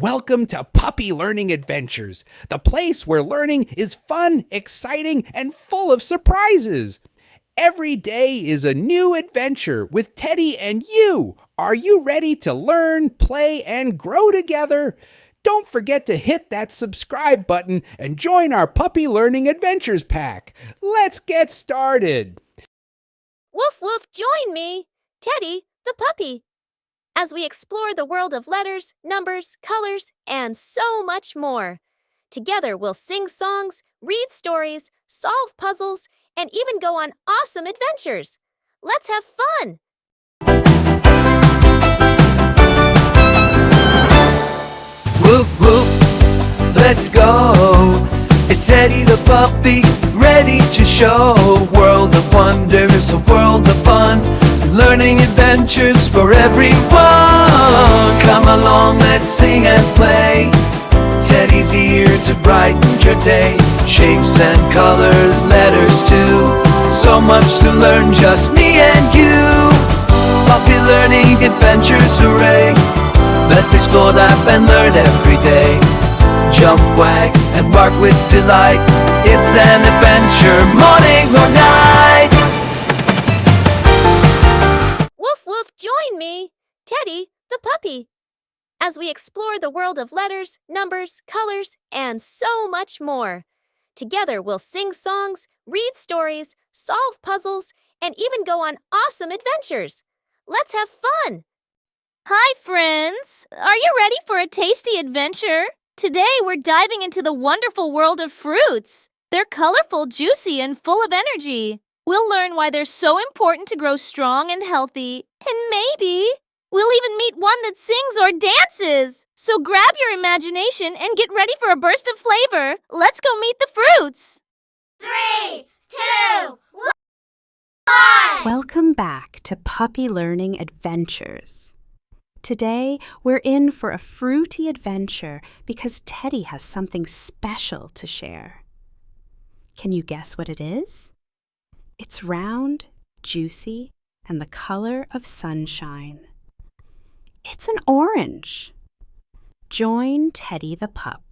Welcome to Puppy Learning Adventures, the place where learning is fun, exciting, and full of surprises. Every day is a new adventure with Teddy and you. Are you ready to learn, play, and grow together? Don't forget to hit that subscribe button and join our Puppy Learning Adventures pack. Let's get started. Woof woof, join me, Teddy the puppy, as we explore the world of letters, numbers, colors, and so much more. Together we'll sing songs, read stories, solve puzzles, and even go on awesome adventures. Let's have fun! Woof woof, let's go. It's Teddy the puppy, ready to show. World of wonders, a world of fun, learning adventures for everyone. Come along, let's sing and play. Teddy's here to brighten your day. Shapes and colors, letters too. So much to learn, just me and you. Puppy learning adventures, hooray. Let's explore, laugh and learn every day. Jump, wag and bark with delight. It's an adventure, morning or night. Woof woof, join me, Teddy the puppy, as we explore the world of letters, numbers, colors, and so much more. Together we'll sing songs, read stories, solve puzzles, and even go on awesome adventures. Let's have fun! Hi, friends! Are you ready for a tasty adventure? Today we're diving into the wonderful world of fruits. They're colorful, juicy, and full of energy. We'll learn why they're so important to grow strong and healthy. And maybe we'll even meet one that sings or dances. So grab your imagination and get ready for a burst of flavor. Let's go meet the fruits. 3, 2, 1. Welcome back to Puppy Learning Adventures. Today, we're in for a fruity adventure because Teddy has something special to share. Can you guess what it is? It's round, juicy, and the color of sunshine. It's an orange. Join Teddy the pup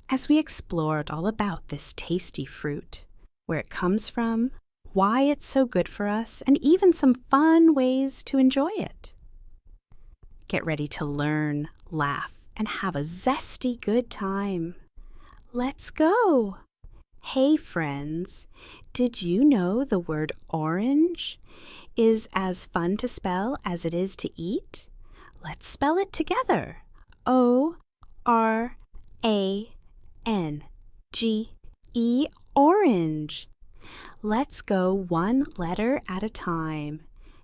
as we explored all about this tasty fruit, where it comes from, why it's so good for us, and even some fun ways to enjoy it. Get ready to learn, laugh, and have a zesty good time. Let's go! Hey friends, did you know the word orange is as fun to spell as it is to eat? Let's spell it together. O-R-A-N-G-E, orange. Let's go one letter at a time.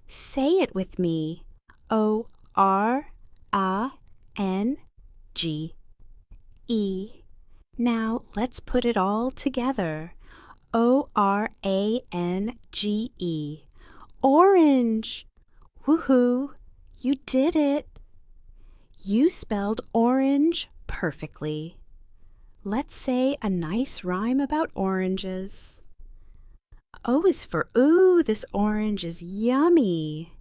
Say it with me. O-R-A-N-G-E. Now let's put it all together. O-R-A-N-G-E. Orange. Woohoo! You did it. You spelled orange perfectly. Let's say a nice rhyme about oranges. O is for ooh, this orange is yummy.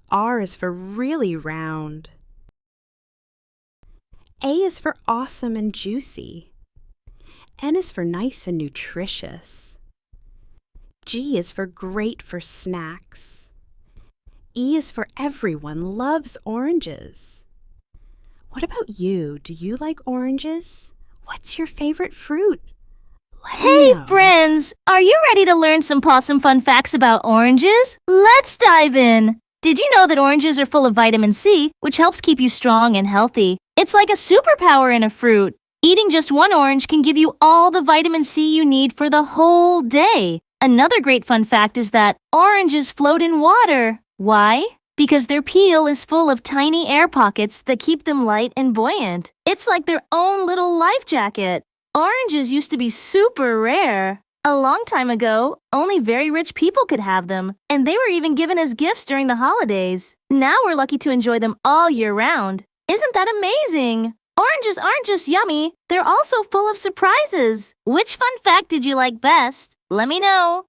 R is for really round. A is for awesome and juicy. N is for nice and nutritious. G is for great for snacks. E is for everyone loves oranges. What about you? Do you like oranges? What's your favorite fruit? Hey, friends! Are you ready to learn some possum fun facts about oranges? Let's dive in! Did you know that oranges are full of vitamin C, which helps keep you strong and healthy? It's like a superpower in a fruit. Eating just one orange can give you all the vitamin C you need for the whole day. Another great fun fact is that oranges float in water. Why? Because their peel is full of tiny air pockets that keep them light and buoyant. It's like their own little life jacket. Oranges used to be super rare. A long time ago, only very rich people could have them, and they were even given as gifts during the holidays. Now we're lucky to enjoy them all year round. Isn't that amazing? Oranges aren't just yummy, they're also full of surprises. Which fun fact did you like best? Let me know.